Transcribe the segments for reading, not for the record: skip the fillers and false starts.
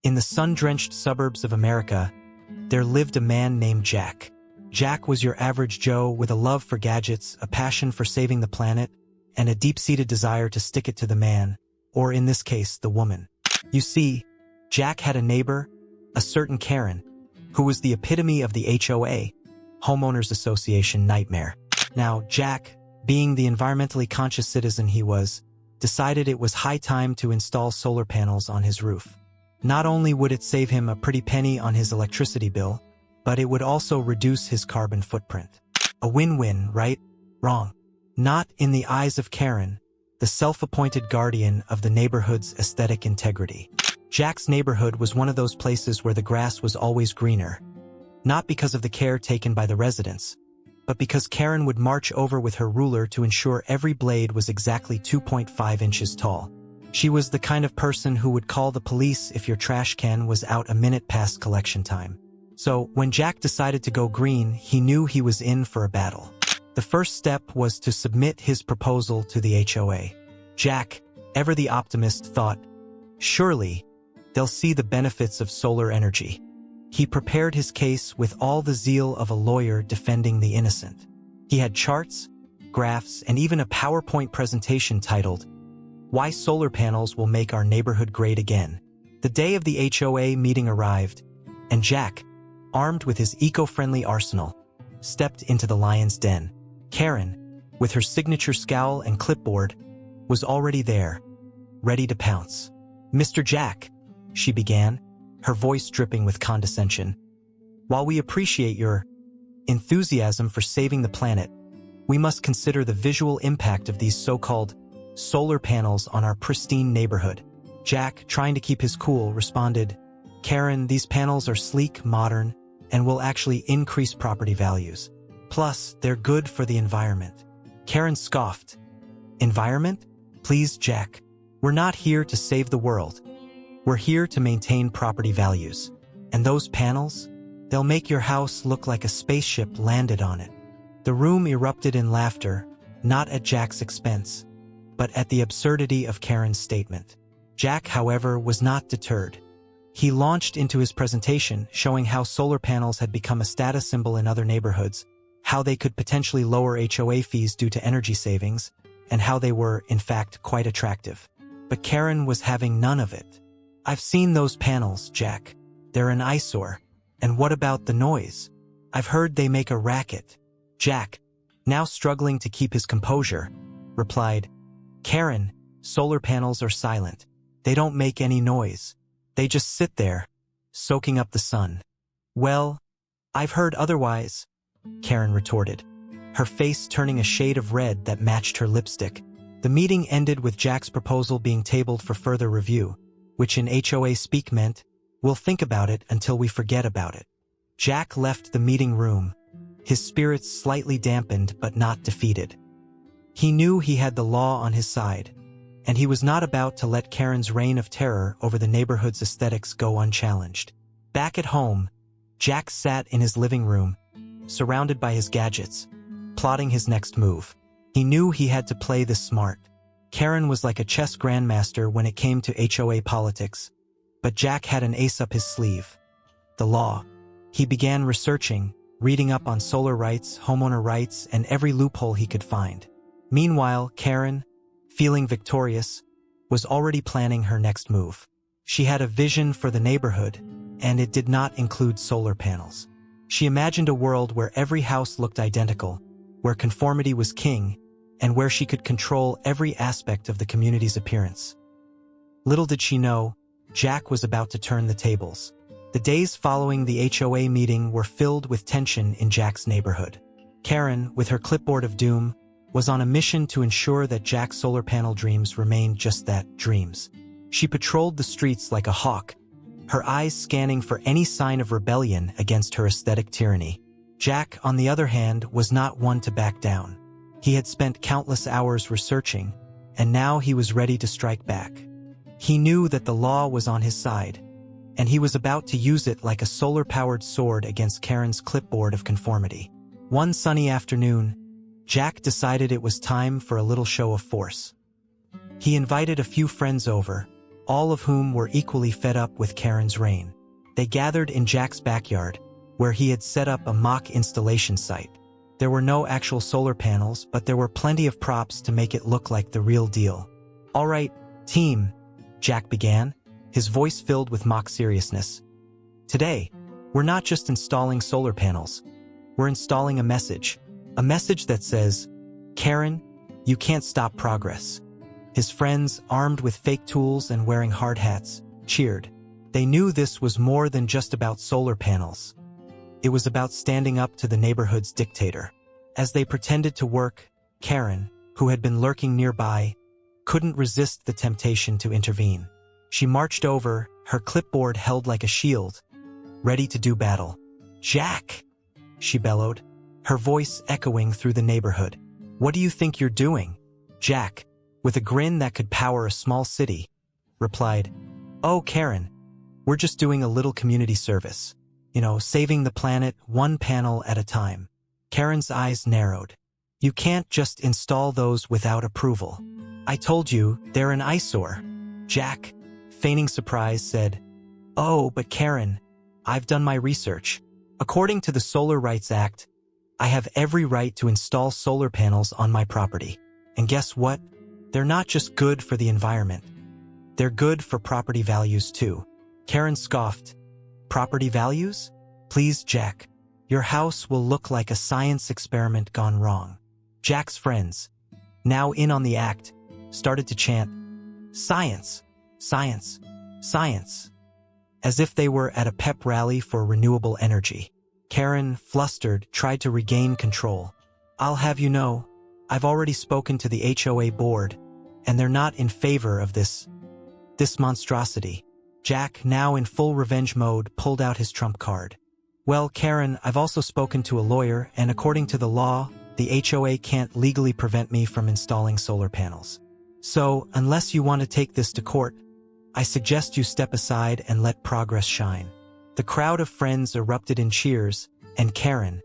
In the sun-drenched suburbs of America, there lived a man named Jack. Jack was your average Joe with a love for gadgets, a passion for saving the planet, and a deep-seated desire to stick it to the man, or in this case, the woman. You see, Jack had a neighbor, a certain Karen, who was the epitome of the HOA, Homeowners Association nightmare. Now, Jack, being the environmentally conscious citizen he was, decided it was high time to install solar panels on his roof. Not only would it save him a pretty penny on his electricity bill, but it would also reduce his carbon footprint. A win-win, right? Wrong. Not in the eyes of Karen, the self-appointed guardian of the neighborhood's aesthetic integrity. Jack's neighborhood was one of those places where the grass was always greener, not because of the care taken by the residents, but because Karen would march over with her ruler to ensure every blade was exactly 2.5 inches tall. She was the kind of person who would call the police if your trash can was out a minute past collection time. So, when Jack decided to go green, he knew he was in for a battle. The first step was to submit his proposal to the HOA. Jack, ever the optimist, thought, surely, they'll see the benefits of solar energy. He prepared his case with all the zeal of a lawyer defending the innocent. He had charts, graphs, and even a PowerPoint presentation titled, "Why Solar Panels Will Make Our Neighborhood Great Again." The day of the HOA meeting arrived, and Jack, armed with his eco-friendly arsenal, stepped into the lion's den. Karen, with her signature scowl and clipboard, was already there, ready to pounce. "Mr. Jack," she began, her voice dripping with condescension, "while we appreciate your enthusiasm for saving the planet, we must consider the visual impact of these so-called solar panels on our pristine neighborhood." Jack, trying to keep his cool, responded, "Karen, these panels are sleek, modern, and will actually increase property values. Plus, they're good for the environment." Karen scoffed. "Environment? Please, Jack. We're not here to save the world. We're here to maintain property values. And those panels? They'll make your house look like a spaceship landed on it." The room erupted in laughter, not at Jack's expense, but at the absurdity of Karen's statement. Jack, however, was not deterred. He launched into his presentation, showing how solar panels had become a status symbol in other neighborhoods, how they could potentially lower HOA fees due to energy savings, and how they were, in fact, quite attractive. But Karen was having none of it. "I've seen those panels, Jack. They're an eyesore. And what about the noise? I've heard they make a racket." Jack, now struggling to keep his composure, replied, "Karen, solar panels are silent. They don't make any noise. They just sit there, soaking up the sun." "Well, I've heard otherwise," Karen retorted, her face turning a shade of red that matched her lipstick. The meeting ended with Jack's proposal being tabled for further review, which in HOA speak meant, "We'll think about it until we forget about it." Jack left the meeting room, his spirits slightly dampened but not defeated. He knew he had the law on his side, and he was not about to let Karen's reign of terror over the neighborhood's aesthetics go unchallenged. Back at home, Jack sat in his living room, surrounded by his gadgets, plotting his next move. He knew he had to play this smart. Karen was like a chess grandmaster when it came to HOA politics, but Jack had an ace up his sleeve: the law. He began researching, reading up on solar rights, homeowner rights, and every loophole he could find. Meanwhile, Karen, feeling victorious, was already planning her next move. She had a vision for the neighborhood, and it did not include solar panels. She imagined a world where every house looked identical, where conformity was king, and where she could control every aspect of the community's appearance. Little did she know, Jack was about to turn the tables. The days following the HOA meeting were filled with tension in Jack's neighborhood. Karen, with her clipboard of doom, was on a mission to ensure that Jack's solar panel dreams remained just that, dreams. She patrolled the streets like a hawk, her eyes scanning for any sign of rebellion against her aesthetic tyranny. Jack, on the other hand, was not one to back down. He had spent countless hours researching, and now he was ready to strike back. He knew that the law was on his side, and he was about to use it like a solar-powered sword against Karen's clipboard of conformity. One sunny afternoon, Jack decided it was time for a little show of force. He invited a few friends over, all of whom were equally fed up with Karen's reign. They gathered in Jack's backyard, where he had set up a mock installation site. There were no actual solar panels, but there were plenty of props to make it look like the real deal. "All right, team," Jack began, his voice filled with mock seriousness. "Today, we're not just installing solar panels. We're installing a message that says, 'Karen, you can't stop progress.'" His friends, armed with fake tools and wearing hard hats, cheered. They knew this was more than just about solar panels. It was about standing up to the neighborhood's dictator. As they pretended to work, Karen, who had been lurking nearby, couldn't resist the temptation to intervene. She marched over, her clipboard held like a shield, ready to do battle. "Jack!" she bellowed, her voice echoing through the neighborhood. "What do you think you're doing?" Jack, with a grin that could power a small city, replied, "Oh, Karen, we're just doing a little community service. Saving the planet one panel at a time." Karen's eyes narrowed. "You can't just install those without approval. I told you, they're an eyesore." Jack, feigning surprise, said, "Oh, but Karen, I've done my research. According to the Solar Rights Act, I have every right to install solar panels on my property. And guess what? They're not just good for the environment. They're good for property values too." Karen scoffed. "Property values? Please, Jack. Your house will look like a science experiment gone wrong." Jack's friends, now in on the act, started to chant, "Science, science, science," as if they were at a pep rally for renewable energy. Karen, flustered, tried to regain control. "I'll have you know, I've already spoken to the HOA board, and they're not in favor of this monstrosity." Jack, now in full revenge mode, pulled out his trump card. "Well, Karen, I've also spoken to a lawyer, and according to the law, the HOA can't legally prevent me from installing solar panels. So, unless you want to take this to court, I suggest you step aside and let progress shine." The crowd of friends erupted in cheers, and Karen,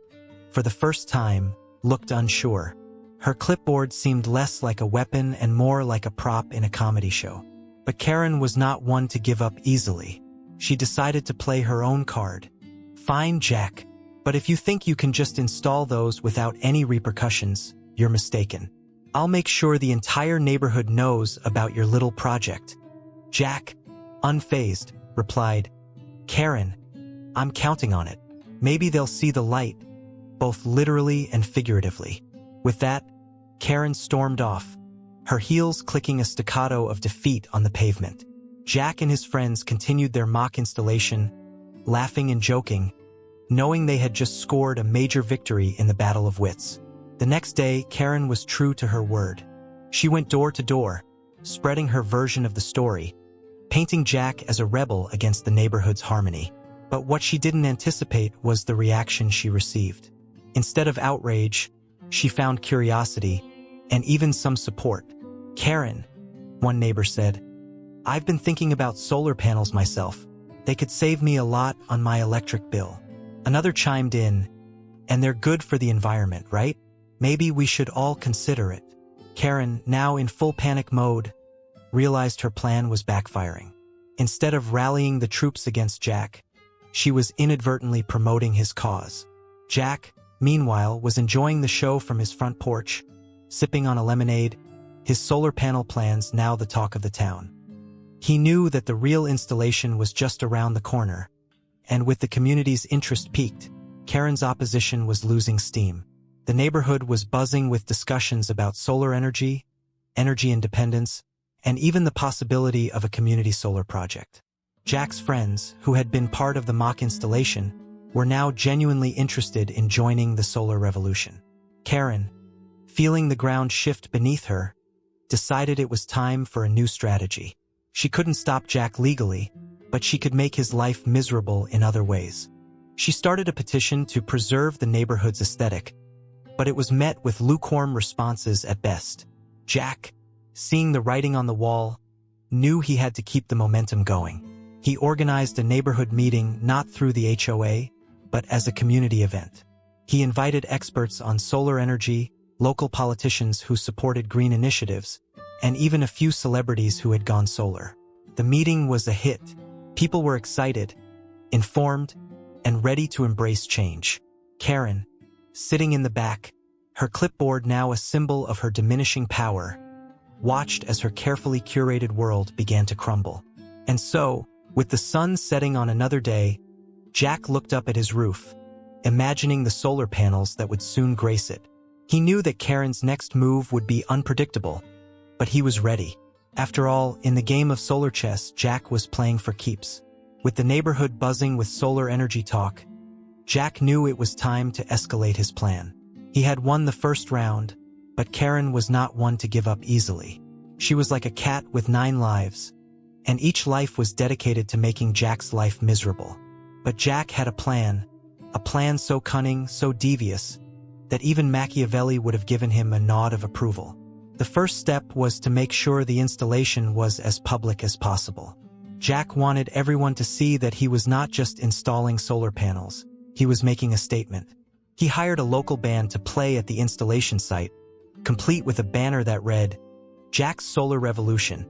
for the first time, looked unsure. Her clipboard seemed less like a weapon and more like a prop in a comedy show. But Karen was not one to give up easily. She decided to play her own card. "Fine, Jack, but if you think you can just install those without any repercussions, you're mistaken. I'll make sure the entire neighborhood knows about your little project." Jack, unfazed, replied, "Karen, I'm counting on it. Maybe they'll see the light, both literally and figuratively." With that, Karen stormed off, her heels clicking a staccato of defeat on the pavement. Jack and his friends continued their mock installation, laughing and joking, knowing they had just scored a major victory in the battle of wits. The next day, Karen was true to her word. She went door to door, spreading her version of the story, painting Jack as a rebel against the neighborhood's harmony. But what she didn't anticipate was the reaction she received. Instead of outrage, she found curiosity and even some support. "Karen," one neighbor said, "I've been thinking about solar panels myself. They could save me a lot on my electric bill." Another chimed in, "And they're good for the environment, right? Maybe we should all consider it." Karen, now in full panic mode, realized her plan was backfiring. Instead of rallying the troops against Jack, she was inadvertently promoting his cause. Jack, meanwhile, was enjoying the show from his front porch, sipping on a lemonade, his solar panel plans now the talk of the town. He knew that the real installation was just around the corner, and with the community's interest peaked, Karen's opposition was losing steam. The neighborhood was buzzing with discussions about solar energy independence, and even the possibility of a community solar project. Jack's friends, who had been part of the mock installation, were now genuinely interested in joining the solar revolution. Karen, feeling the ground shift beneath her, decided it was time for a new strategy. She couldn't stop Jack legally, but she could make his life miserable in other ways. She started a petition to preserve the neighborhood's aesthetic, but it was met with lukewarm responses at best. Jack, seeing the writing on the wall, knew he had to keep the momentum going. He organized a neighborhood meeting not through the HOA, but as a community event. He invited experts on solar energy, local politicians who supported green initiatives, and even a few celebrities who had gone solar. The meeting was a hit. People were excited, informed, and ready to embrace change. Karen, sitting in the back, her clipboard now a symbol of her diminishing power, watched as her carefully curated world began to crumble. And so, with the sun setting on another day, Jack looked up at his roof, imagining the solar panels that would soon grace it. He knew that Karen's next move would be unpredictable, but he was ready. After all, in the game of solar chess, Jack was playing for keeps. With the neighborhood buzzing with solar energy talk, Jack knew it was time to escalate his plan. He had won the first round, but Karen was not one to give up easily. She was like a cat with 9 lives, and each life was dedicated to making Jack's life miserable. But Jack had a plan so cunning, so devious, that even Machiavelli would have given him a nod of approval. The first step was to make sure the installation was as public as possible. Jack wanted everyone to see that he was not just installing solar panels, he was making a statement. He hired a local band to play at the installation site, complete with a banner that read, "Jack's Solar Revolution,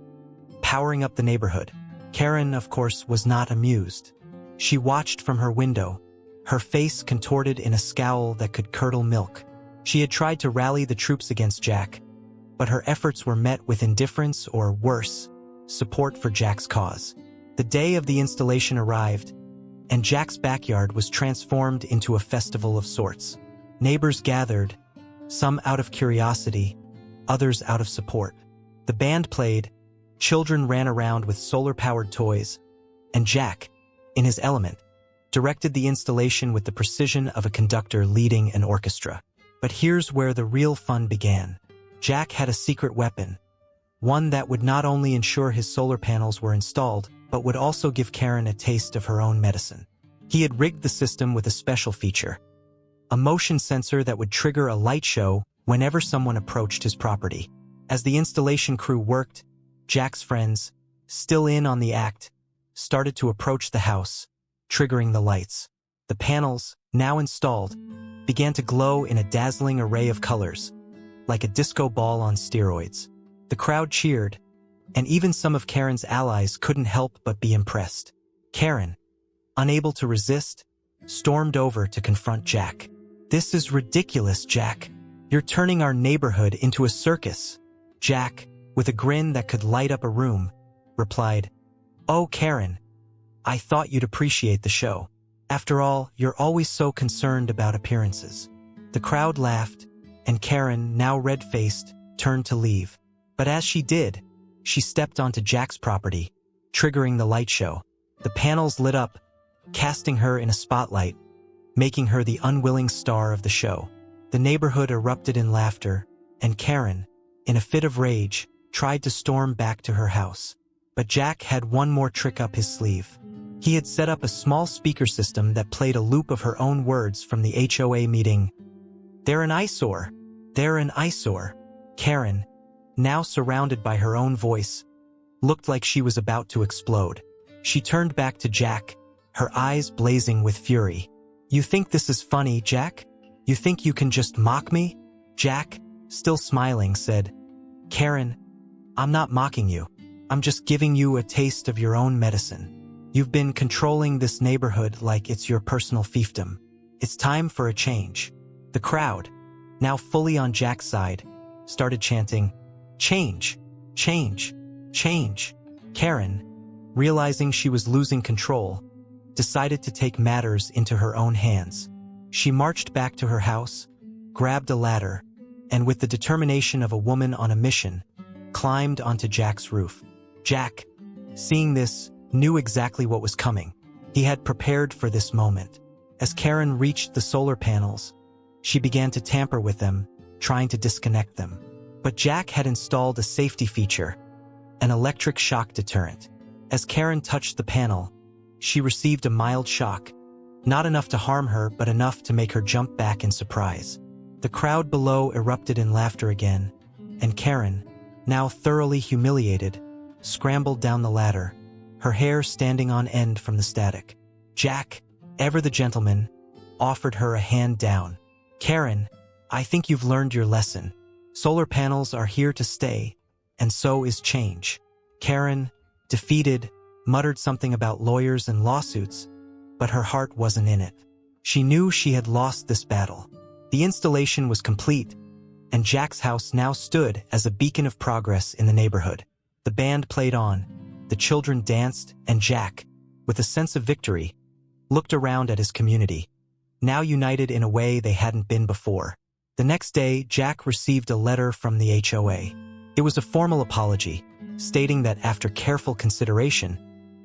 powering up the neighborhood." Karen, of course, was not amused. She watched from her window, her face contorted in a scowl that could curdle milk. She had tried to rally the troops against Jack, but her efforts were met with indifference or, worse, support for Jack's cause. The day of the installation arrived, and Jack's backyard was transformed into a festival of sorts. Neighbors gathered, some out of curiosity, others out of support. The band played, children ran around with solar-powered toys, and Jack, in his element, directed the installation with the precision of a conductor leading an orchestra. But here's where the real fun began. Jack had a secret weapon, one that would not only ensure his solar panels were installed, but would also give Karen a taste of her own medicine. He had rigged the system with a special feature, a motion sensor that would trigger a light show whenever someone approached his property. As the installation crew worked, Jack's friends, still in on the act, started to approach the house, triggering the lights. The panels, now installed, began to glow in a dazzling array of colors, like a disco ball on steroids. The crowd cheered, and even some of Karen's allies couldn't help but be impressed. Karen, unable to resist, stormed over to confront Jack. "This is ridiculous, Jack. You're turning our neighborhood into a circus." Jack, with a grin that could light up a room, replied, "Oh, Karen, I thought you'd appreciate the show. After all, you're always so concerned about appearances." The crowd laughed, and Karen, now red-faced, turned to leave. But as she did, she stepped onto Jack's property, triggering the light show. The panels lit up, casting her in a spotlight, making her the unwilling star of the show. The neighborhood erupted in laughter, and Karen, in a fit of rage, tried to storm back to her house. But Jack had one more trick up his sleeve. He had set up a small speaker system that played a loop of her own words from the HOA meeting. "They're an eyesore. They're an eyesore." Karen, now surrounded by her own voice, looked like she was about to explode. She turned back to Jack, her eyes blazing with fury. "You think this is funny, Jack? You think you can just mock me?" Jack, still smiling, said, "Karen, I'm not mocking you. I'm just giving you a taste of your own medicine. You've been controlling this neighborhood like it's your personal fiefdom. It's time for a change." The crowd, now fully on Jack's side, started chanting, "Change, change, change." Karen, realizing she was losing control, decided to take matters into her own hands. She marched back to her house, grabbed a ladder, and with the determination of a woman on a mission, climbed onto Jack's roof. Jack, seeing this, knew exactly what was coming. He had prepared for this moment. As Karen reached the solar panels, she began to tamper with them, trying to disconnect them. But Jack had installed a safety feature, an electric shock deterrent. As Karen touched the panel, she received a mild shock, not enough to harm her, but enough to make her jump back in surprise. The crowd below erupted in laughter again, and Karen, now thoroughly humiliated, scrambled down the ladder, her hair standing on end from the static. Jack, ever the gentleman, offered her a hand down. "Karen, I think you've learned your lesson. Solar panels are here to stay, and so is change." Karen, defeated, muttered something about lawyers and lawsuits, but her heart wasn't in it. She knew she had lost this battle. The installation was complete, and Jack's house now stood as a beacon of progress in the neighborhood. The band played on, the children danced, and Jack, with a sense of victory, looked around at his community, now united in a way they hadn't been before. The next day, Jack received a letter from the HOA. It was a formal apology, stating that after careful consideration,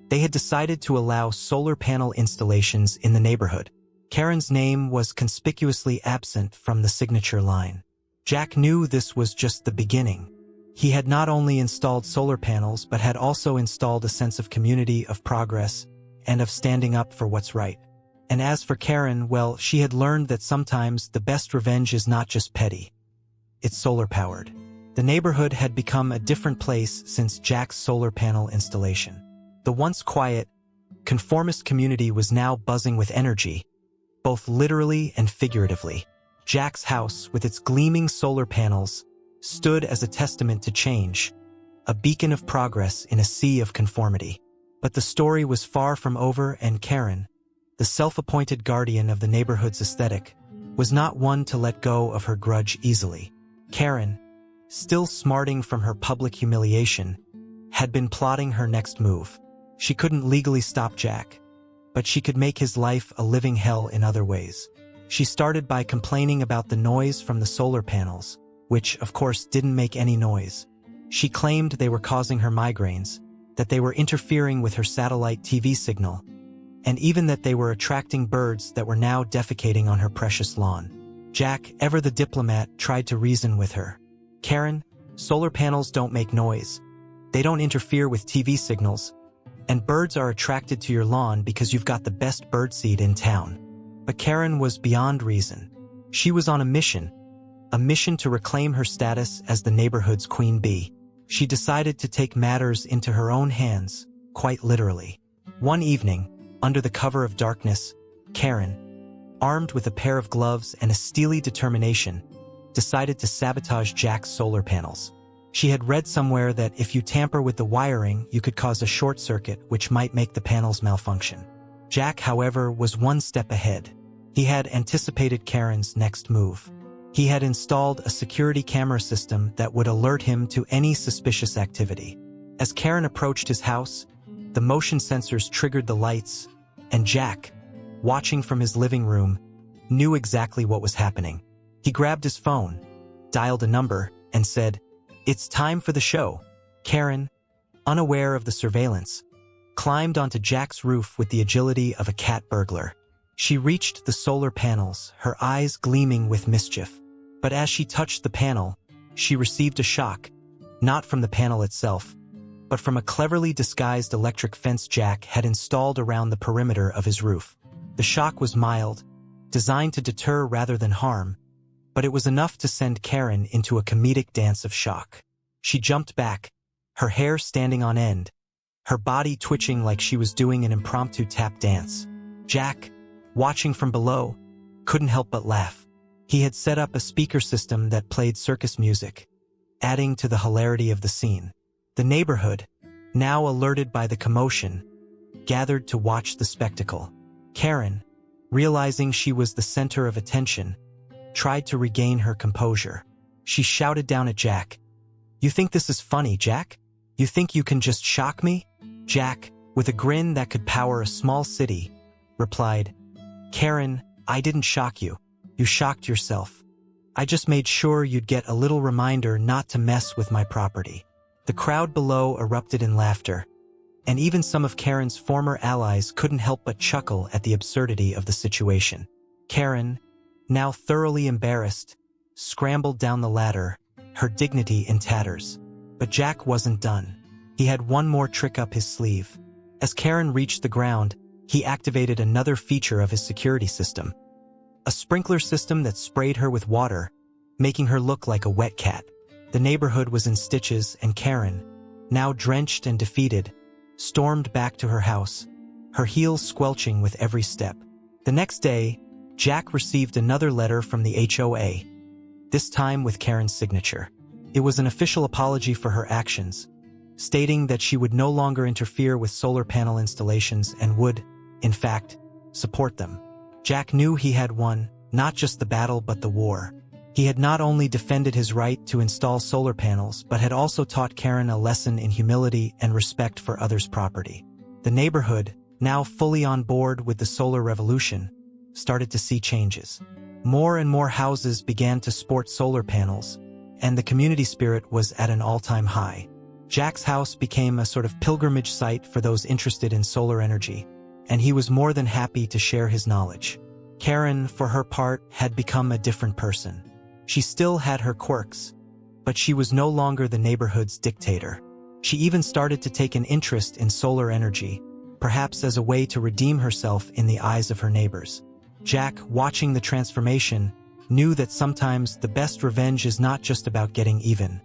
they had decided to allow solar panel installations in the neighborhood. Karen's name was conspicuously absent from the signature line. Jack knew this was just the beginning. He had not only installed solar panels but had also installed a sense of community, of progress, and of standing up for what's right. And as for Karen, well, she had learned that sometimes the best revenge is not just petty. It's solar-powered. The neighborhood had become a different place since Jack's solar panel installation. The once quiet, conformist community was now buzzing with energy, both literally and figuratively. Jack's house, with its gleaming solar panels, stood as a testament to change, a beacon of progress in a sea of conformity. But the story was far from over, and Karen, the self-appointed guardian of the neighborhood's aesthetic, was not one to let go of her grudge easily. Karen, still smarting from her public humiliation, had been plotting her next move. She couldn't legally stop Jack, but she could make his life a living hell in other ways. She started by complaining about the noise from the solar panels, which, of course, didn't make any noise. She claimed they were causing her migraines, that they were interfering with her satellite TV signal, and even that they were attracting birds that were now defecating on her precious lawn. Jack, ever the diplomat, tried to reason with her. Karen, solar panels don't make noise. They don't interfere with TV signals, and birds are attracted to your lawn because you've got the best birdseed in town. But Karen was beyond reason. She was on a mission to reclaim her status as the neighborhood's queen bee. She decided to take matters into her own hands, quite literally. One evening, under the cover of darkness, Karen, armed with a pair of gloves and a steely determination, decided to sabotage Jack's solar panels. She had read somewhere that if you tamper with the wiring, you could cause a short circuit which might make the panels malfunction. Jack, however, was one step ahead. He had anticipated Karen's next move. He had installed a security camera system that would alert him to any suspicious activity. As Karen approached his house, the motion sensors triggered the lights, and Jack, watching from his living room, knew exactly what was happening. He grabbed his phone, dialed a number, and said, "It's time for the show." Karen, unaware of the surveillance, climbed onto Jack's roof with the agility of a cat burglar. She reached the solar panels, her eyes gleaming with mischief. But as she touched the panel, she received a shock, not from the panel itself, but from a cleverly disguised electric fence Jack had installed around the perimeter of his roof. The shock was mild, designed to deter rather than harm, but it was enough to send Karen into a comedic dance of shock. She jumped back, her hair standing on end, her body twitching like she was doing an impromptu tap dance. Jack, watching from below, couldn't help but laugh. He had set up a speaker system that played circus music, adding to the hilarity of the scene. The neighborhood, now alerted by the commotion, gathered to watch the spectacle. Karen, realizing she was the center of attention, tried to regain her composure. She shouted down at Jack, "You think this is funny, Jack? You think you can just shock me?" Jack, with a grin that could power a small city, replied, "Karen, I didn't shock you. You shocked yourself. I just made sure you'd get a little reminder not to mess with my property." The crowd below erupted in laughter, and even some of Karen's former allies couldn't help but chuckle at the absurdity of the situation. Karen, now thoroughly embarrassed, scrambled down the ladder, her dignity in tatters. But Jack wasn't done. He had one more trick up his sleeve. As Karen reached the ground, he activated another feature of his security system. A sprinkler system that sprayed her with water, making her look like a wet cat. The neighborhood was in stitches, and Karen, now drenched and defeated, stormed back to her house, her heels squelching with every step. The next day, Jack received another letter from the HOA, this time with Karen's signature. It was an official apology for her actions, stating that she would no longer interfere with solar panel installations and would, in fact, support them. Jack knew he had won, not just the battle but the war. He had not only defended his right to install solar panels but had also taught Karen a lesson in humility and respect for others' property. The neighborhood, now fully on board with the solar revolution, started to see changes. More and more houses began to sport solar panels, and the community spirit was at an all-time high. Jack's house became a sort of pilgrimage site for those interested in solar energy, and he was more than happy to share his knowledge. Karen, for her part, had become a different person. She still had her quirks, but she was no longer the neighborhood's dictator. She even started to take an interest in solar energy, perhaps as a way to redeem herself in the eyes of her neighbors. Jack, watching the transformation, knew that sometimes the best revenge is not just about getting even.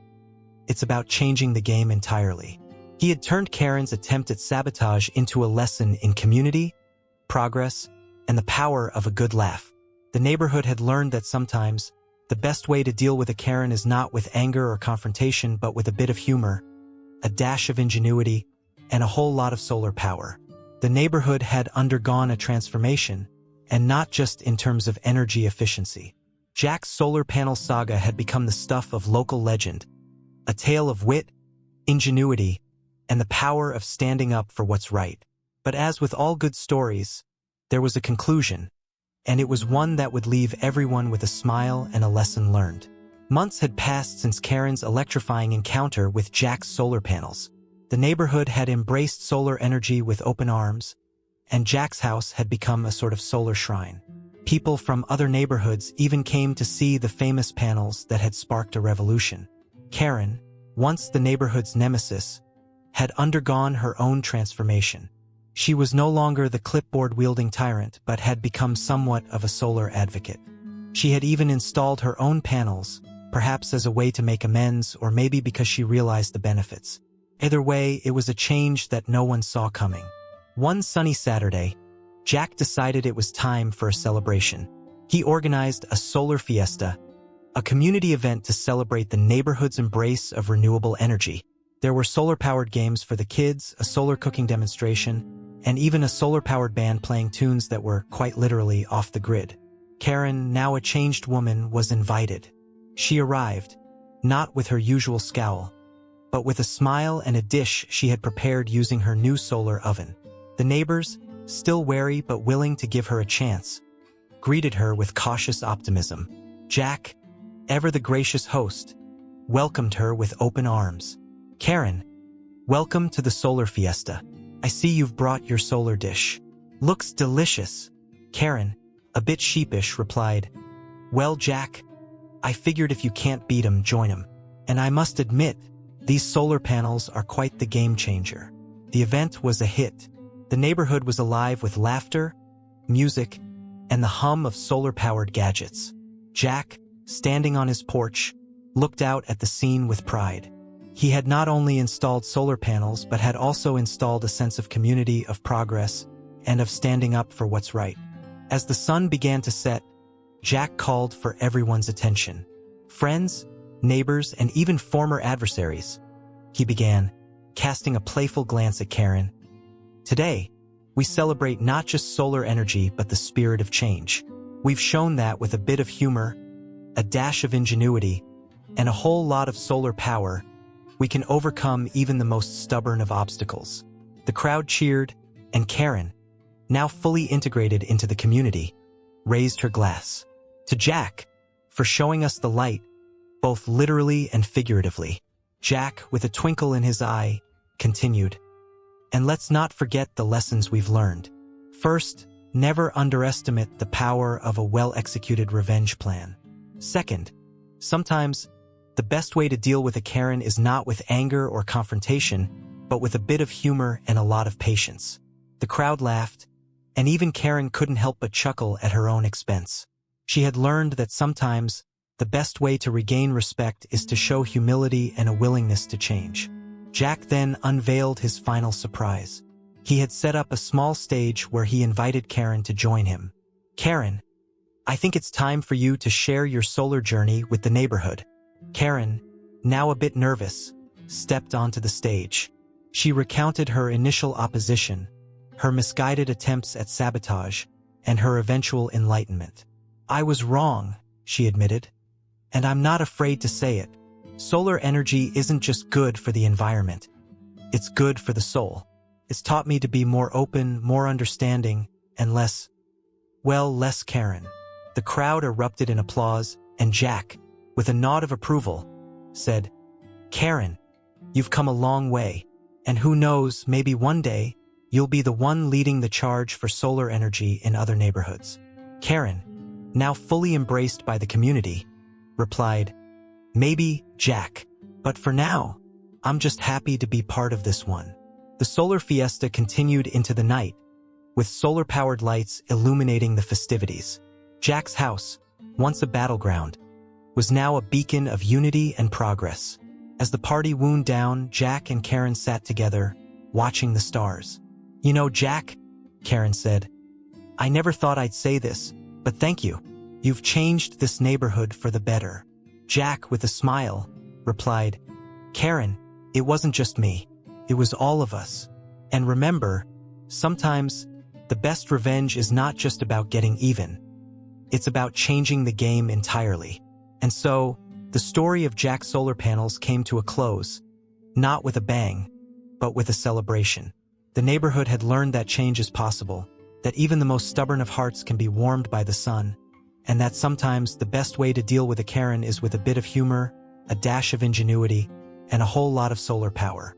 It's about changing the game entirely. He had turned Karen's attempt at sabotage into a lesson in community, progress, and the power of a good laugh. The neighborhood had learned that sometimes the best way to deal with a Karen is not with anger or confrontation but with a bit of humor, a dash of ingenuity, and a whole lot of solar power. The neighborhood had undergone a transformation, and not just in terms of energy efficiency. Jack's solar panel saga had become the stuff of local legend, a tale of wit, ingenuity, and the power of standing up for what's right. But as with all good stories, there was a conclusion, and it was one that would leave everyone with a smile and a lesson learned. Months had passed since Karen's electrifying encounter with Jack's solar panels. The neighborhood had embraced solar energy with open arms, and Jack's house had become a sort of solar shrine. People from other neighborhoods even came to see the famous panels that had sparked a revolution. Karen, once the neighborhood's nemesis, had undergone her own transformation. She was no longer the clipboard-wielding tyrant but had become somewhat of a solar advocate. She had even installed her own panels, perhaps as a way to make amends or maybe because she realized the benefits. Either way, it was a change that no one saw coming. One sunny Saturday, Jack decided it was time for a celebration. He organized a solar fiesta, a community event to celebrate the neighborhood's embrace of renewable energy. There were solar-powered games for the kids, a solar cooking demonstration, and even a solar-powered band playing tunes that were quite literally off the grid. Karen, now a changed woman, was invited. She arrived, not with her usual scowl, but with a smile and a dish she had prepared using her new solar oven. The neighbors, still wary but willing to give her a chance, greeted her with cautious optimism. Jack, ever the gracious host, welcomed her with open arms. Karen, welcome to the solar fiesta. I see you've brought your solar dish. Looks delicious. Karen, a bit sheepish, replied, Well, Jack, I figured if you can't beat 'em, join 'em. And I must admit, these solar panels are quite the game changer. The event was a hit. The neighborhood was alive with laughter, music, and the hum of solar-powered gadgets. Jack, standing on his porch, looked out at the scene with pride. He had not only installed solar panels but had also installed a sense of community, of progress, and of standing up for what's right. As the sun began to set, Jack called for everyone's attention. Friends, neighbors, and even former adversaries. He began, casting a playful glance at Karen. Today, we celebrate not just solar energy but the spirit of change. We've shown that with a bit of humor, a dash of ingenuity, and a whole lot of solar power, we can overcome even the most stubborn of obstacles. The crowd cheered, and Karen, now fully integrated into the community, raised her glass. To Jack, for showing us the light, both literally and figuratively. Jack, with a twinkle in his eye, continued, And let's not forget the lessons we've learned. First, never underestimate the power of a well-executed revenge plan. Second, sometimes the best way to deal with a Karen is not with anger or confrontation, but with a bit of humor and a lot of patience. The crowd laughed, and even Karen couldn't help but chuckle at her own expense. She had learned that sometimes the best way to regain respect is to show humility and a willingness to change. Jack then unveiled his final surprise. He had set up a small stage where he invited Karen to join him. Karen, I think it's time for you to share your solar journey with the neighborhood. Karen, now a bit nervous, stepped onto the stage. She recounted her initial opposition, her misguided attempts at sabotage, and her eventual enlightenment. "I was wrong," she admitted. "And I'm not afraid to say it. Solar energy isn't just good for the environment. It's good for the soul. It's taught me to be more open, more understanding, and less Karen." The crowd erupted in applause, and Jack, with a nod of approval, said, "Karen, you've come a long way, and who knows, maybe one day, you'll be the one leading the charge for solar energy in other neighborhoods." Karen, now fully embraced by the community, replied, "Maybe, Jack, but for now, I'm just happy to be part of this one." The solar fiesta continued into the night, with solar-powered lights illuminating the festivities. Jack's house, once a battleground, was now a beacon of unity and progress. As the party wound down, Jack and Karen sat together, watching the stars. "You know, Jack," Karen said, "I never thought I'd say this, but thank you. You've changed this neighborhood for the better." Jack, with a smile, replied, "Karen, it wasn't just me. It was all of us. And remember, sometimes the best revenge is not just about getting even. It's about changing the game entirely." And so, the story of Jack's solar panels came to a close, not with a bang, but with a celebration. The neighborhood had learned that change is possible, that even the most stubborn of hearts can be warmed by the sun, and that sometimes the best way to deal with a Karen is with a bit of humor, a dash of ingenuity, and a whole lot of solar power.